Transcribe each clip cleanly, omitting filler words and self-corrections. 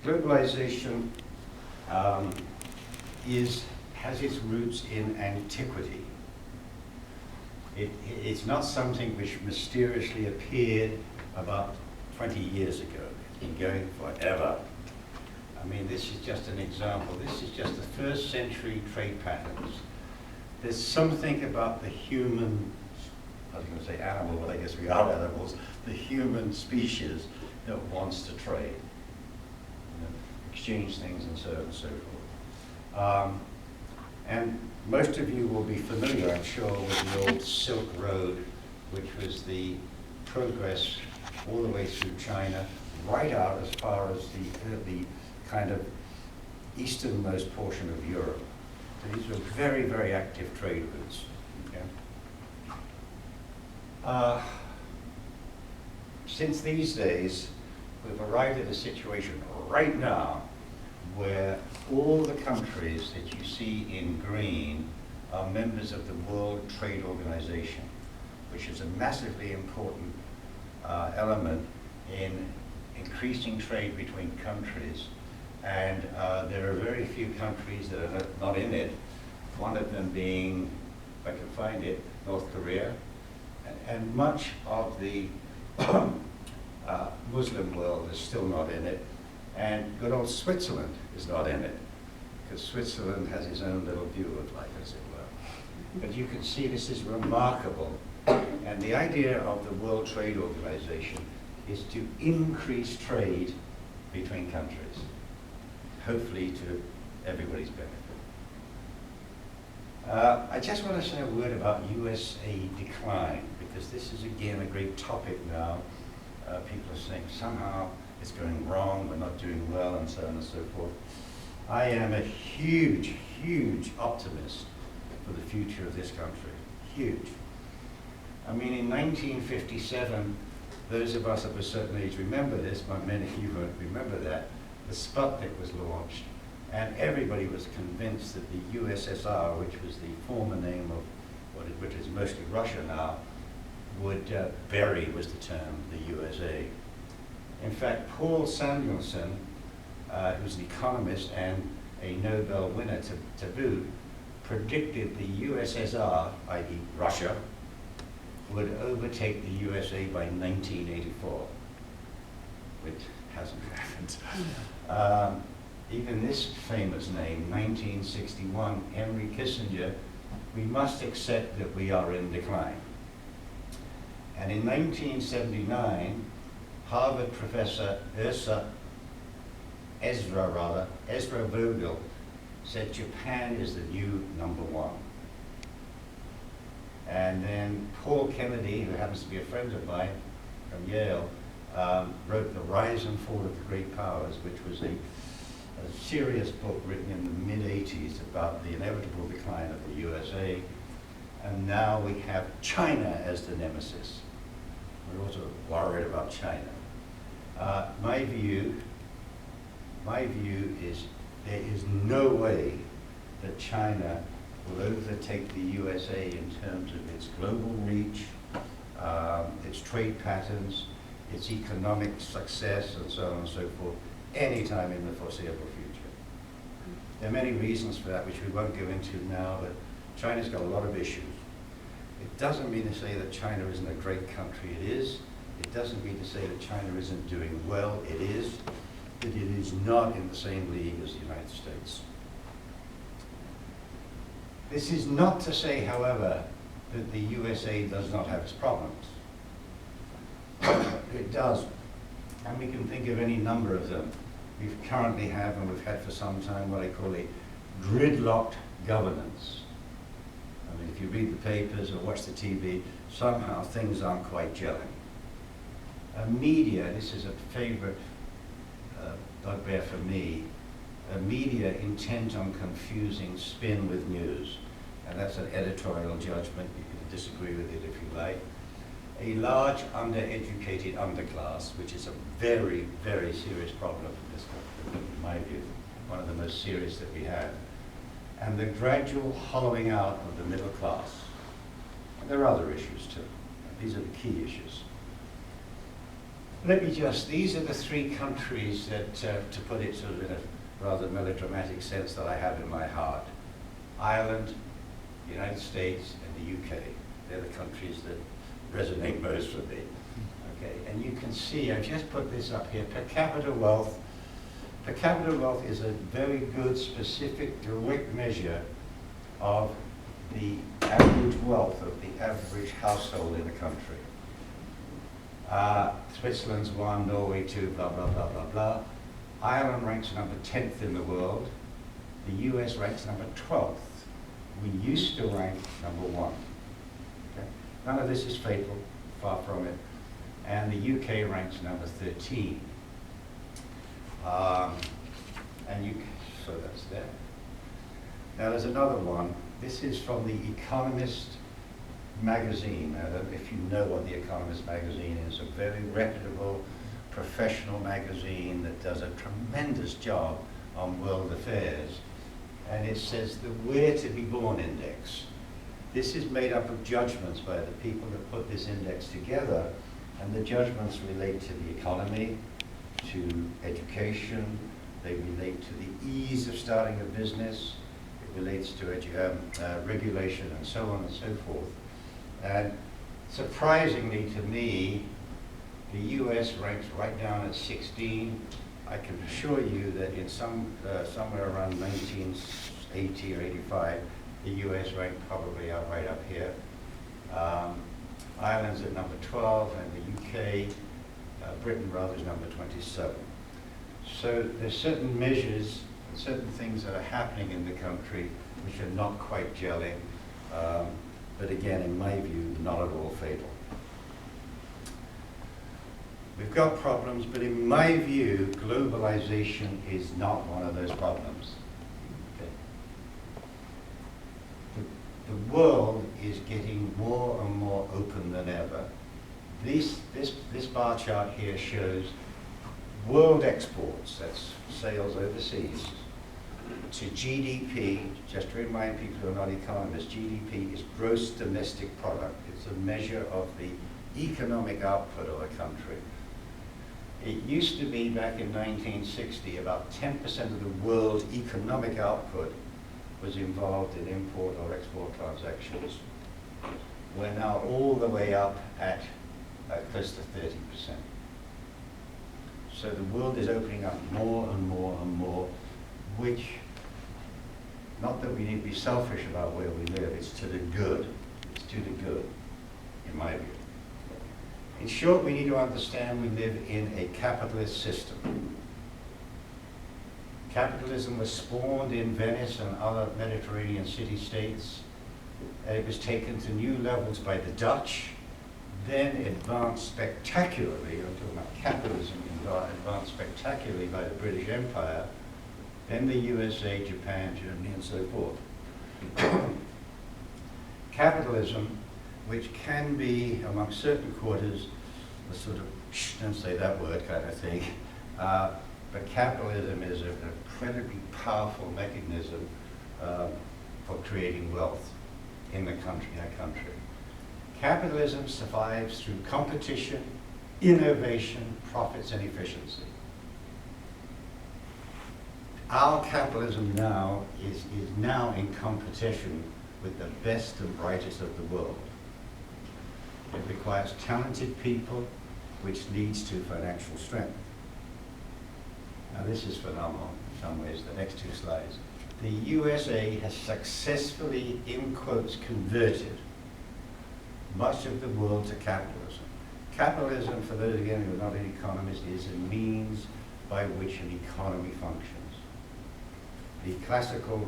Globalization has its roots in antiquity. It's not something which mysteriously appeared about 20 years ago. It's been going forever. I mean, this is just an example. This is just the first century trade patterns. There's something about the human, I was going to say animal, but I guess we are animals, the human species that wants to trade, exchange things and so on and so forth. And most of you will be familiar, I'm sure, with the old Silk Road, which was the progress all the way through China, right out as far as the kind of easternmost portion of Europe. So these were very, very active trade routes. Okay? Since these days, we've arrived at a situation right now where all the countries that you see in green are members of the World Trade Organization, which is a massively important element in increasing trade between countries. And there are very few countries that are not in it, one of them being, if I can find it, North Korea, and much of the Muslim world is still not in it, and good old Switzerland is not in it, because Switzerland has its own little view of life, as it were. But you can see this is remarkable, and the idea of the World Trade Organization is to increase trade between countries, hopefully to everybody's benefit. I just want to say a word about USA decline, because this is again a great topic now. People are saying somehow it's going wrong, we're not doing well, and so on and so forth. I am a huge, huge optimist for the future of this country. Huge. I mean, in 1957, those of us of a certain age remember this, but many of you won't remember that. The Sputnik was launched, and everybody was convinced that the USSR, which was the former name of which is mostly Russia now, would bury, was the term, the USA. In fact, Paul Samuelson, who's an economist and a Nobel winner to boot, predicted the USSR, i.e. Russia, would overtake the USA by 1984, which hasn't happened. Even this famous name, 1961, Henry Kissinger, we must accept that we are in decline. And in 1979, Harvard professor Ezra Vogel said Japan is the new #1. And then Paul Kennedy, who happens to be a friend of mine from Yale, wrote The Rise and Fall of the Great Powers, which was a serious book written in the mid-80s about the inevitable decline of the USA. And now we have China as the nemesis. We're also worried about China. My view is there is no way that China will overtake the USA in terms of its global reach, its trade patterns, its economic success, and so on and so forth, anytime in the foreseeable future. There are many reasons for that, which we won't go into now, but China's got a lot of issues. It doesn't mean to say that China isn't a great country. It is. It doesn't mean to say that China isn't doing well. It is. But it is not in the same league as the United States. This is not to say, however, that the USA does not have its problems. It does. And we can think of any number of them. We currently have, and we've had for some time, what I call a gridlocked governance. I mean, if you read the papers or watch the TV, somehow things aren't quite gelling. Media, this is a favorite bugbear for me, media intent on confusing spin with news. And that's an editorial judgment. You can disagree with it if you like. A large undereducated underclass, which is a very, very serious problem in this country, in my view, one of the most serious that we have. And the gradual hollowing out of the middle class. And there are other issues too. These are the key issues. These are the three countries that, to put it sort of in a rather melodramatic sense, that I have in my heart. Ireland, the United States, and the UK. They're the countries that resonate most with me. Okay, and you can see, I've just put this up here, per capita wealth. Per capita wealth is a very good, specific, direct measure of the average wealth of the average household in a country. Switzerland's 1, Norway 2, blah, blah, blah, blah, blah. Ireland ranks number 10th in the world. The US ranks number 12th. We used to rank number 1. Okay? None of this is fatal, far from it. And the UK ranks number 13. So that's that. Now there's another one. This is from The Economist magazine. I don't know if you know what The Economist magazine is. A very reputable, professional magazine that does a tremendous job on world affairs. And it says the Where to Be Born Index. This is made up of judgments by the people that put this index together, and the judgments relate to the economy, to education, they relate to the ease of starting a business, it relates to regulation, and so on and so forth. And surprisingly to me, the US ranks right down at 16. I can assure you that in somewhere around 1980 or 85, the US ranked probably right up here. Ireland's at number 12, and the UK, Britain rather, is number 27. So there's certain measures, certain things that are happening in the country which are not quite gelling, but again, in my view, not at all fatal. We've got problems, but in my view, globalization is not one of those problems. Okay. The world is getting more and more open than ever. This bar chart here shows world exports, that's sales overseas, to GDP. Just to remind people who are not economists, GDP is gross domestic product. It's a measure of the economic output of a country. It used to be, back in 1960, about 10% of the world's economic output was involved in import or export transactions. We're now all the way up at close to 30%. So the world is opening up more and more and more, which, not that we need to be selfish about where we live, it's to the good. It's to the good, in my view. In short, we need to understand we live in a capitalist system. Capitalism was spawned in Venice and other Mediterranean city-states. It was taken to new levels by the Dutch, then advanced spectacularly, I'm talking about capitalism, advanced spectacularly by the British Empire, then the USA, Japan, Germany, and so forth. Capitalism, which can be, among certain quarters, a sort of, don't say that word kind of thing, but capitalism is an incredibly powerful mechanism for creating wealth in a country. Capitalism survives through competition, innovation, profits, and efficiency. Our capitalism now is now in competition with the best and brightest of the world. It requires talented people, which leads to financial strength. Now this is phenomenal in some ways, the next two slides. The USA has successfully, in quotes, converted much of the world to capitalism. Capitalism, for those again who are not an economist, is a means by which an economy functions. The classical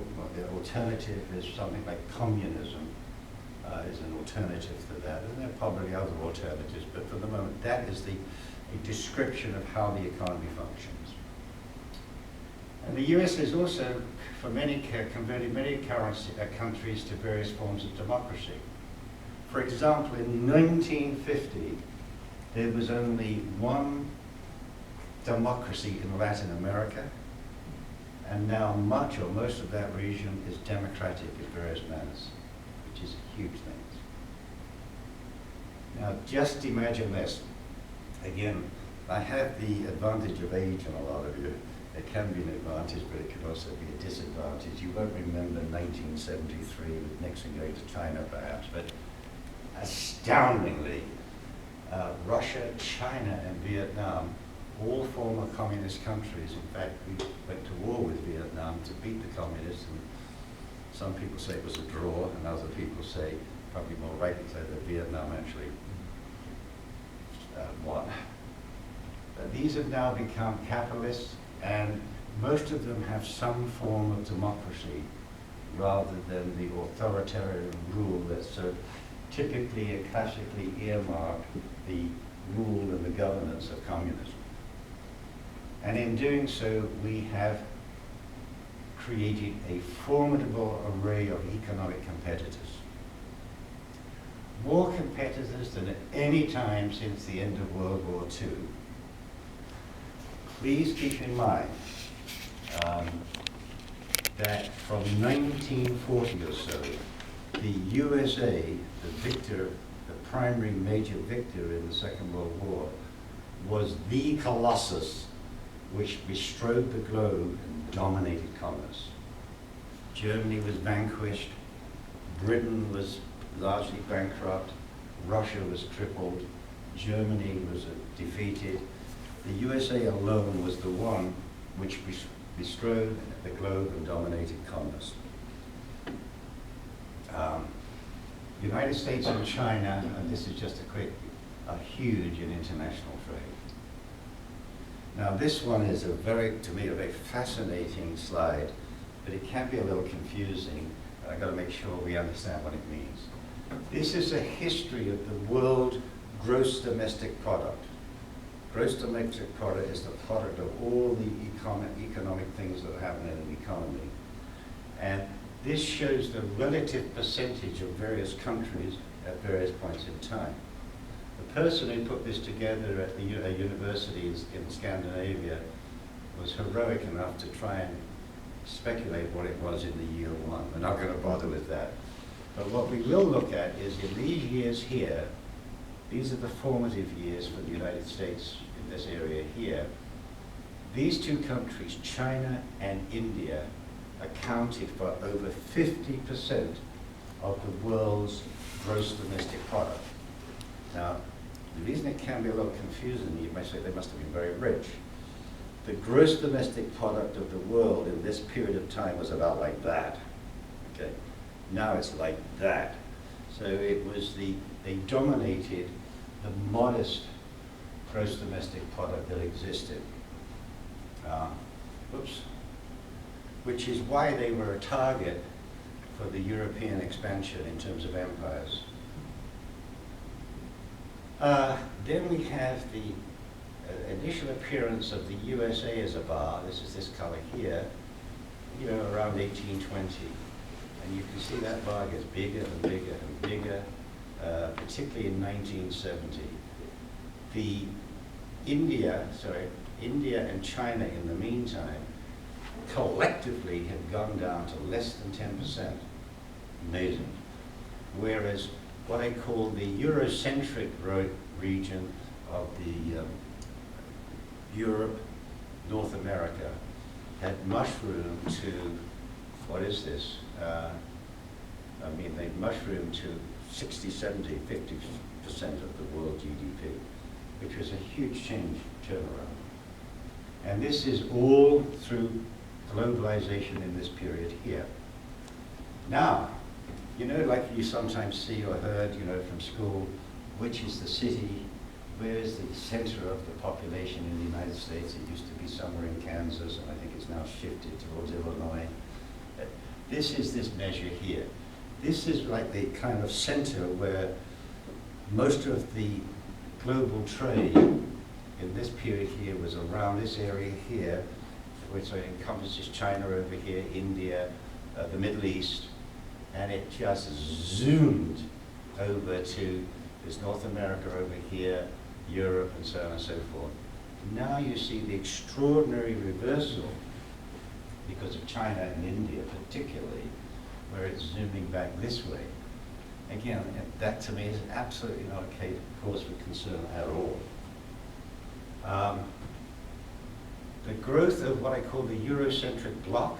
alternative is something like communism, is an alternative to that, and there are probably other alternatives, but for the moment that is a description of how the economy functions. And the US has also, for converted many countries to various forms of democracy. For example, in 1950, there was only one democracy in Latin America, and now much or most of that region is democratic in various manners, which is a huge thing. Now just imagine this. Again, I have the advantage of age on a lot of you. It can be an advantage, but it can also be a disadvantage. You won't remember 1973 with Nixon going to China, perhaps, but astoundingly, Russia, China, and Vietnam, all former communist countries. In fact, we went to war with Vietnam to beat the communists, and some people say it was a draw, and other people say, probably more rightly say, that Vietnam actually won. But these have now become capitalists, and most of them have some form of democracy rather than the authoritarian rule that's so typically and classically earmarked the rule and the governance of communism. And in doing so, we have created a formidable array of economic competitors. More competitors than at any time since the end of World War II. Please keep in mind that from 1940 or so, the USA, the victor, the primary major victor in the Second World War, was the colossus which bestrode the globe and dominated commerce. Germany was vanquished, Britain was largely bankrupt, Russia was crippled, Germany was defeated. The USA alone was the one which bestrode the globe and dominated commerce. United States and China, and this is just a quick, are huge in international trade. Now this one is to me, a very fascinating slide, but it can be a little confusing, and I've got to make sure we understand what it means. This is a history of the world gross domestic product. Gross domestic product is the product of all the economic things that happen in an economy. And this shows the relative percentage of various countries at various points in time. The person who put this together at a university in Scandinavia was heroic enough to try and speculate what it was in the year one. We're not going to bother with that. But what we will look at is in these years here, these are the formative years for the United States in this area here. These two countries, China and India, accounted for over 50% of the world's gross domestic product. Now, the reason it can be a little confusing, you may say they must have been very rich. The gross domestic product of the world in this period of time was about like that. Okay, now it's like that. So it was they dominated the modest gross domestic product that existed. Which is why they were a target for the European expansion in terms of empires. Then we have the initial appearance of the USA as a bar. This is this color here, around 1820. And you can see that bar gets bigger and bigger and bigger, particularly in 1970. India and China in the meantime collectively have gone down to less than 10%. Amazing. Whereas what I call the Eurocentric region of the Europe, North America, had mushroomed to, what is this? They mushroomed to 60, 70, 50% of the world GDP, which was a huge turnaround. And this is all through globalization in this period here. Now, like you sometimes see or heard, from school, which is the city, where is the center of the population in the United States? It used to be somewhere in Kansas, and I think it's now shifted towards Illinois. This is this measure here. This is like the kind of center where most of the global trade in this period here was around this area here, which encompasses China over here, India, the Middle East, and it just zoomed over to this North America over here, Europe, and so on and so forth. Now you see the extraordinary reversal because of China and India particularly, where it's zooming back this way. Again, that to me is absolutely not a cause for concern at all. The growth of what I call the Eurocentric bloc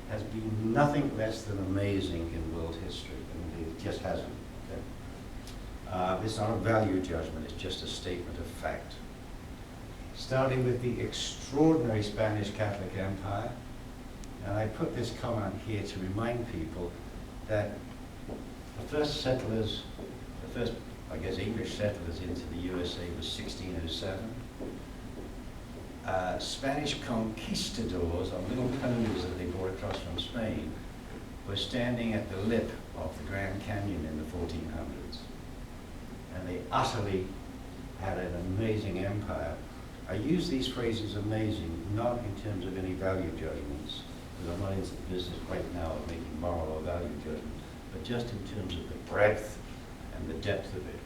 has been nothing less than amazing in world history. I mean, it just hasn't. Okay? It's not a value judgment, it's just a statement of fact. Starting with the extraordinary Spanish Catholic Empire, and I put this comment here to remind people that the first settlers, the first, I guess, English settlers into the USA was 1607. Spanish conquistadors on little ponies that they brought across from Spain were standing at the lip of the Grand Canyon in the 1400s. And they utterly had an amazing empire. I use these phrases amazing, not in terms of any value judgments, because I'm not in the business right now of making moral or value judgments, but just in terms of the breadth and the depth of it.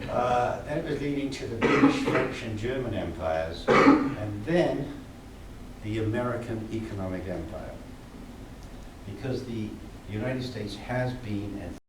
That was leading to the British, French, and German empires, and then the American economic empire. Because the United States has been and